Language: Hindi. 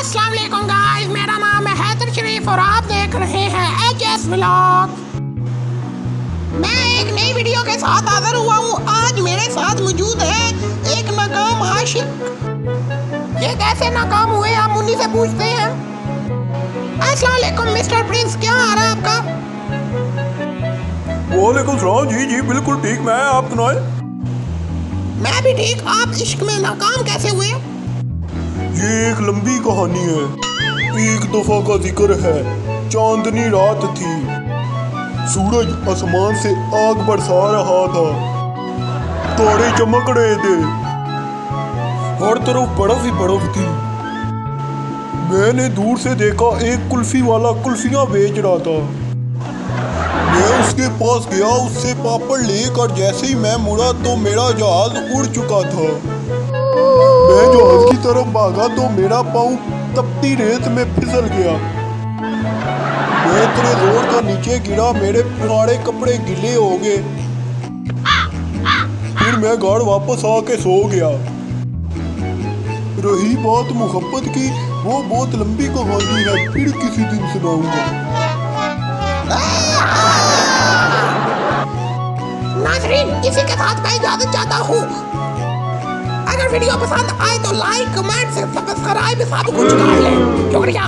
अस्सलाम वालेकुम गाइस, मेरा नाम है हैदर शरीफ और आप देख रहे हैं HS व्लॉग। मैं एक नई वीडियो के साथ हाजिर हुआ हूँ। आज मेरे साथ मौजूद है एक नाकाम आशिक। ये कैसे नाकाम हुए हम उन्हीं से पूछते हैं। अस्सलाम वालेकुम मिस्टर प्रिंस, क्या हाल है आपका? वालेकुम सलाम। जी बिल्कुल ठीक। मैं आप सुनाए? मैं भी ठीक। आप इश्क में नाकाम कैसे हुए? ये एक लंबी कहानी है। एक दफा का जिक्र है। चांदनी रात थी। सूरज आसमान से आग बरसा रहा था। तारे चमक रहे थे। हर तरफ बर्फ ही बर्फ थी। मैंने दूर से देखा एक कुल्फी वाला कुल्फियां बेच रहा था। मैं उसके पास गया, उससे पापड़ लेकर जैसे ही मैं मुड़ा तो मेरा जहाज उड़ चुका था। मैं जहाज की तरफ भागा तो मेरा पाँव तपती रेत में फिसल गया। मैं इतने जोर का नीचे गिरा, मेरे सारे कपड़े गीले हो गए। फिर मैं घर वापस आके सो गया। रही बात मोहब्बत की, वो बहुत लंबी कहानी है, फिर किसी दिन सुनाऊंगा। नाज़रीन, इसी के साथ मैं इजाजत चाहता हूँ। अगर वीडियो पसंद आए तो लाइक, कमेंट, सब्सक्राइब सब कुछ कर लें। शुक्रिया।